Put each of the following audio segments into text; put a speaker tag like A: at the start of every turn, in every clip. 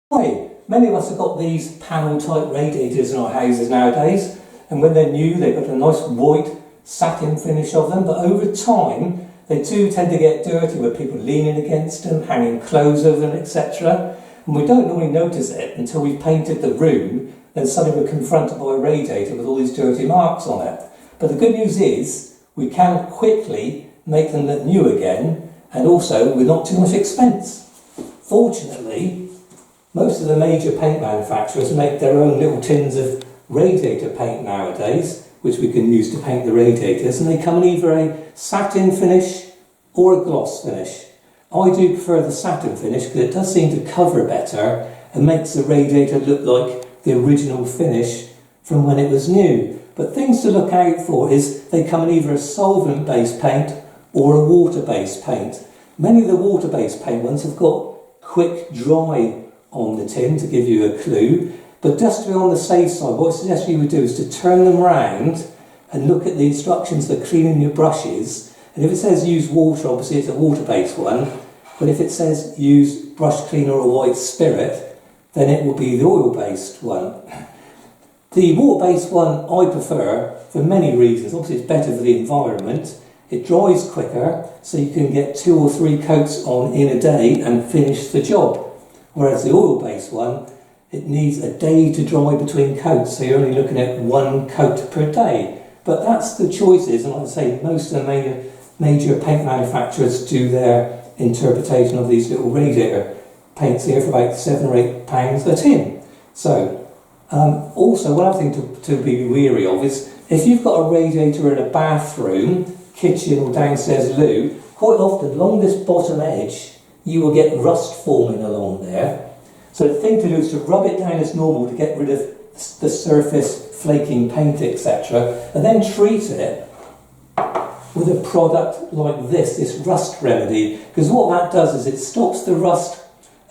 A: Hi, many of us have got these panel type radiators in our houses nowadays, and when they're new they've got a nice white satin finish of them, but over time they do tend to get dirty with people leaning against them, hanging clothes over them, etc. And we don't normally notice it until we've painted the room and suddenly we're confronted by a radiator with all these dirty marks on it. But the good news is we can quickly make them look new again, and also with not too much expense. Fortunately, most of the major paint manufacturers make their own little tins of radiator paint nowadays, which we can use to paint the radiators, and they come in either a satin finish or a gloss finish. I do prefer the satin finish because it does seem to cover better and makes the radiator look like the original finish from when it was new. But things to look out for is they come in either a solvent-based paint or a water-based paint. Many of the water-based paint ones have got quick dry on the tin to give you a clue, but just to be on the safe side, what I suggest you would do is to turn them round and look at the instructions for cleaning your brushes, and if it says use water, obviously it's a water-based one, but if it says use brush cleaner or white spirit, then it will be the oil-based one. The water-based one I prefer for many reasons. Obviously it's better for the environment, it dries quicker, so you can get 2 or 3 coats on in a day and finish the job. Whereas the oil-based one, it needs a day to dry between coats, so you're only looking at 1 coat per day. But that's the choices, and like I say, most of the major paint manufacturers do their interpretation of these little radiator paints here for about £7 or £8 a tin. So, also one other thing to be wary of is if you've got a radiator in a bathroom, kitchen or downstairs loo, quite often along this bottom edge you will get rust forming along there. So the thing to do is to rub it down as normal to get rid of the surface, flaking paint, etc. And then treat it with a product like this rust remedy. Because what that does is it stops the rust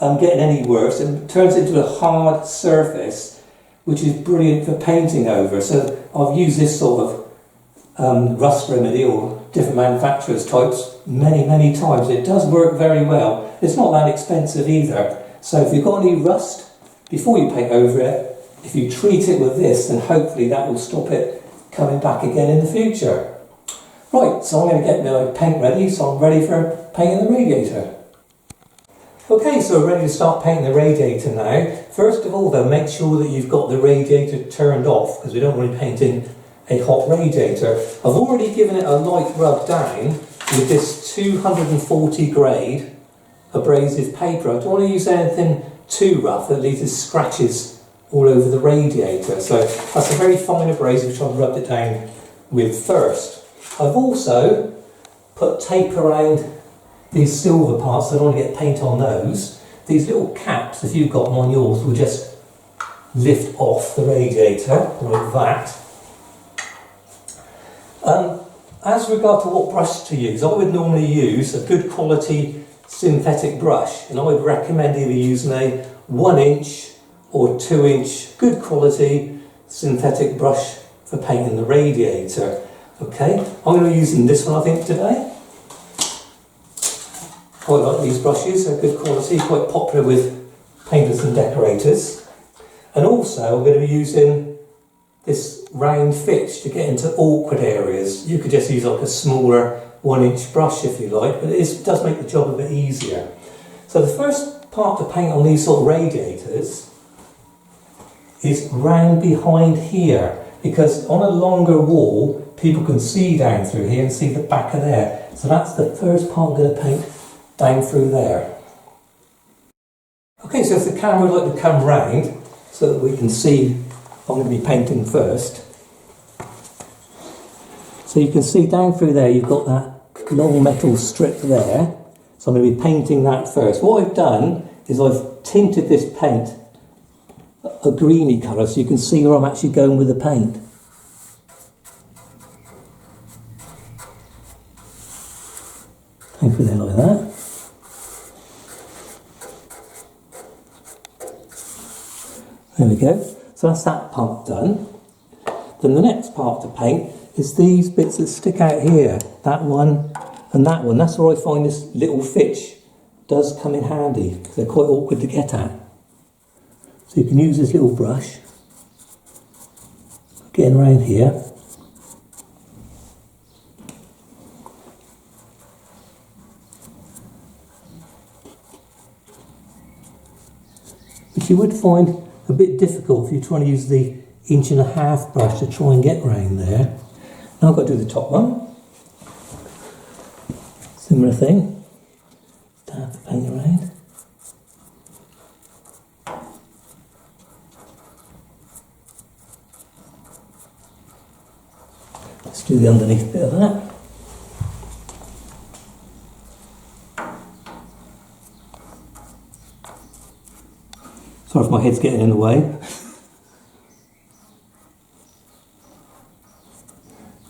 A: getting any worse and turns it into a hard surface, which is brilliant for painting over. So I've used this sort of rust remedy or different manufacturers types many times. It does work very well. It's not that expensive either. So if you've got any rust, before you paint over it, if you treat it with this, then hopefully that will stop it coming back again in the future. Right, so I'm going to get my paint ready, so I'm ready for painting the radiator. Okay, so we're ready to start painting the radiator now. First of all though, make sure that you've got the radiator turned off, because we don't want to be painting a hot radiator. I've already given it a light rub down with this 240 grade abrasive paper. I don't want to use anything too rough that leaves scratches all over the radiator. So that's a very fine abrasive which I've rubbed it down with first. I've also put tape around these silver parts, so I don't want to get paint on those. These little caps, if you've got them on yours, will just lift off the radiator like that. As regard to what brush to use, I would normally use a good quality synthetic brush, and I would recommend either using a 1 inch or 2 inch good quality synthetic brush for painting the radiator. Okay, I'm going to be using this one I think today. Quite like these brushes, they're good quality, quite popular with painters and decorators. And also I'm going to be using this round Fitch to get into awkward areas. You could just use like a smaller 1 inch brush if you like, but it does make the job a bit easier. So the first part to paint on these sort of radiators is round behind here, because on a longer wall people can see down through here and see the back of there. So that's the first part I'm going to paint down through there. Okay, so if the camera would like to come round so that we can see, I'm going to be painting first. So you can see down through there you've got that long metal strip there. So I'm going to be painting that first. What I've done is I've tinted this paint a greeny colour so you can see where I'm actually going with the paint. Paint through there like that. There we go. So that's that part done. Then the next part to paint is these bits that stick out here. That one and that one. That's where I find this little Fitch does come in handy, because they're quite awkward to get at. So you can use this little brush, getting around here. Which you would find a bit difficult if you're trying to use the 1.5" brush to try and get round there. Now I've got to do the top one. Similar thing. Dab the paint around. Let's do the underneath bit of that. Sorry if my head's getting in the way.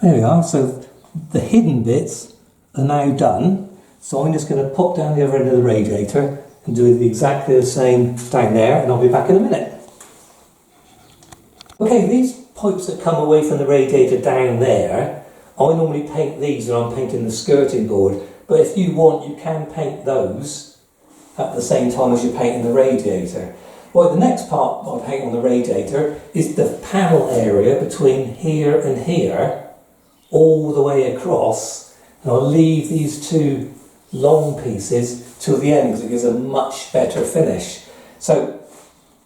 A: There we are, so the hidden bits are now done. So I'm just going to pop down the other end of the radiator and do exactly the same down there, and I'll be back in a minute. Okay, these pipes that come away from the radiator down there, I normally paint these when I'm painting the skirting board, but if you want, you can paint those at the same time as you're painting the radiator. Well, the next part I paint on the radiator is the panel area between here and here, all the way across, and I'll leave these two long pieces till the end because it gives a much better finish. So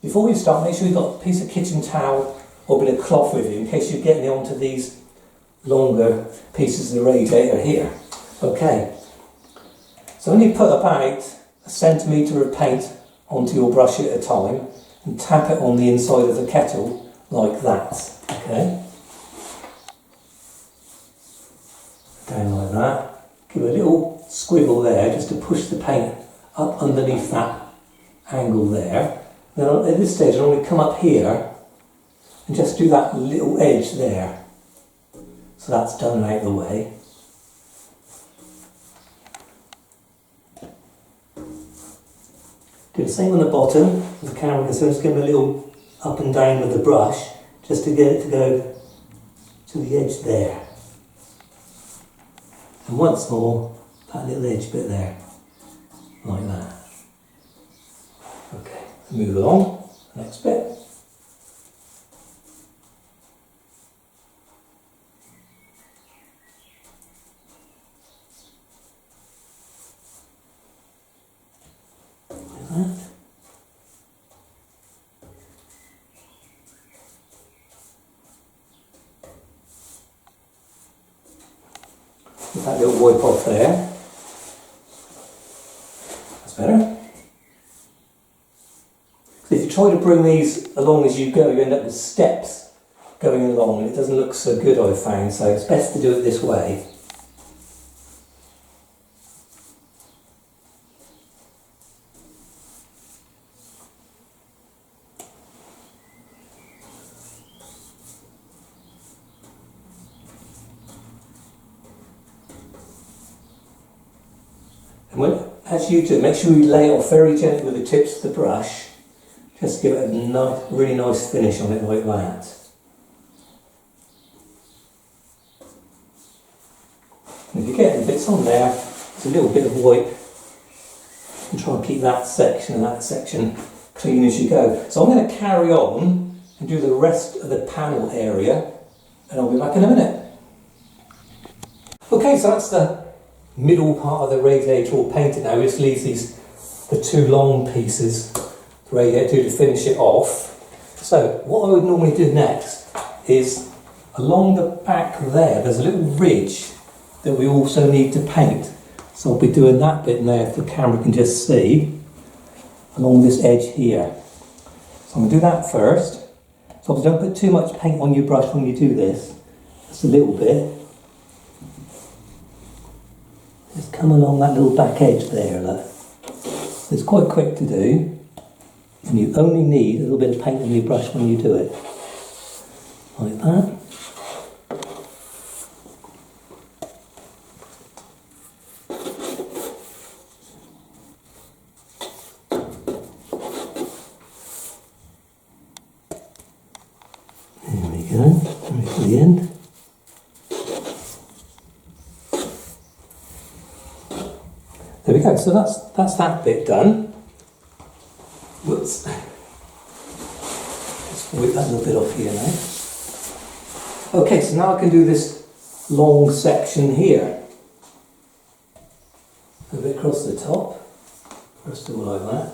A: before we start, make sure you've got a piece of kitchen towel or a bit of cloth with you in case you're getting onto these longer pieces of the radiator here. Okay, so when you put about 1 centimetre of paint onto your brush at a time and tap it on the inside of the kettle like that, okay? Down like that. Give a little squiggle there just to push the paint up underneath that angle there. Then at this stage I'll only come up here and just do that little edge there. So that's done and out of the way. Do the same on the bottom. The camera can just give it a little up and down with the brush just to get it to go to the edge there. And once more, that little edge bit there, like that. Okay, move along, next bit. Like that. Get that little wipe off there. That's better. So if you try to bring these along as you go, you end up with steps going along, and it doesn't look so good, I've found, so it's best to do it this way. As you do, make sure you lay it off very gently with the tips of the brush. Just give it a nice, really nice finish on it like that. And if you get any bits on there, it's a little bit of white. And try and keep that section and that section clean as you go. So I'm going to carry on and do the rest of the panel area, and I'll be back in a minute. Okay, so that's the middle part of the radiator all painted now. Just leaves the two long pieces the radiator to finish it off. So what I would normally do next is along the back there's a little ridge that we also need to paint. So I'll be doing that bit now, if the camera can just see, along this edge here. So I'm going to do that first. So obviously don't put too much paint on your brush when you do this. Just a little bit. Just come along that little back edge there, look. It's quite quick to do, and you only need a little bit of paint on your brush when you do it. Like that. There we go, right to the end. There we go, so that's that bit done. Whoops. Whip that little bit off here now. Okay, so now I can do this long section here. A bit across the top, first of all like that,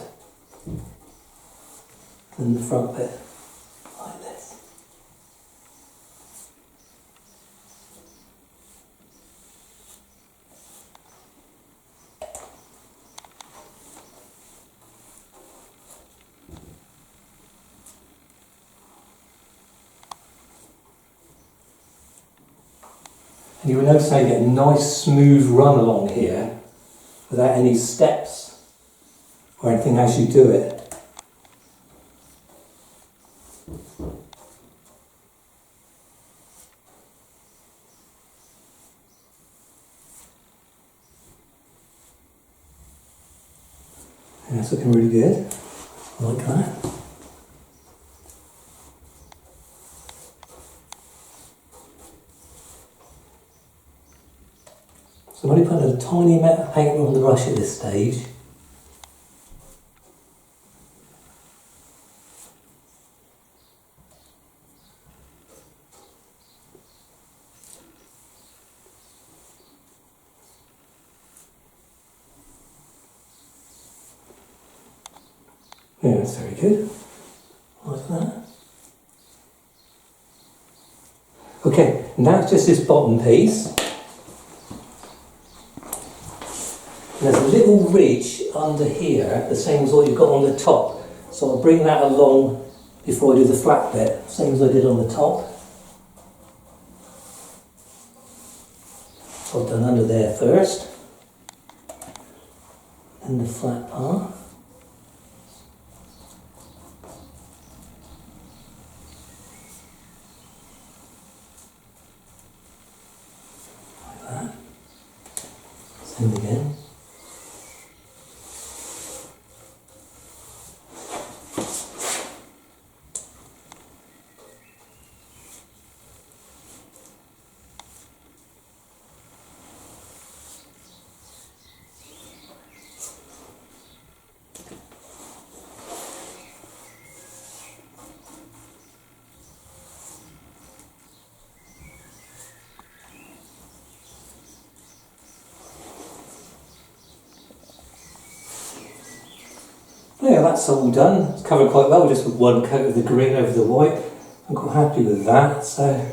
A: and the front bit like this. And you will notice how you get a nice smooth run along here without any steps or anything as you do it. And that's looking really good. I like that. So I'm only putting a tiny amount of paint on the brush at this stage. Yeah, that's very good. Like that. Okay, now it's just this bottom piece. There's a little ridge under here, the same as what you've got on the top. So I'll bring that along before I do the flat bit, same as I did on the top. So I've done under there first, and the flat part. Like that. Same again. Yeah, that's all done. It's covered quite well, just with one coat of the green over the white. I'm quite happy with that, so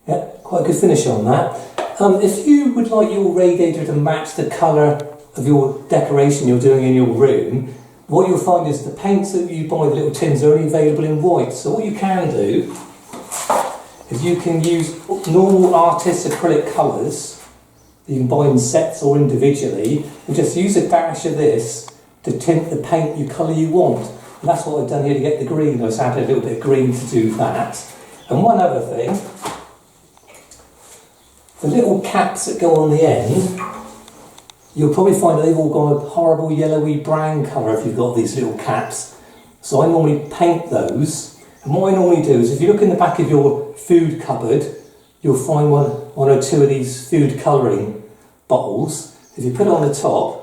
A: yeah, quite a good finish on that. If you would like your radiator to match the colour of your decoration you're doing in your room, what you'll find is the paints that you buy, the little tins, are only available in white. So what you can do is you can use normal artist acrylic colours that you can buy in sets or individually, and just use a dash of this to tint the paint you colour you want. And that's what I've done here to get the green. I've added a little bit of green to do that. And one other thing, the little caps that go on the end, you'll probably find that they've all got a horrible yellowy brown colour if you've got these little caps. So I normally paint those. And what I normally do is, if you look in the back of your food cupboard, you'll find one or two of these food colouring bottles. If you put it on the top,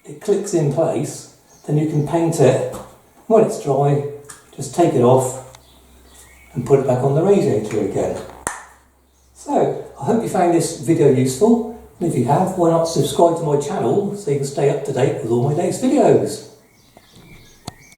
A: it clicks in place, then you can paint it. When it's dry, just take it off and put it back on the radiator again. So, I hope you found this video useful, and if you have, why not subscribe to my channel so you can stay up to date with all my latest videos.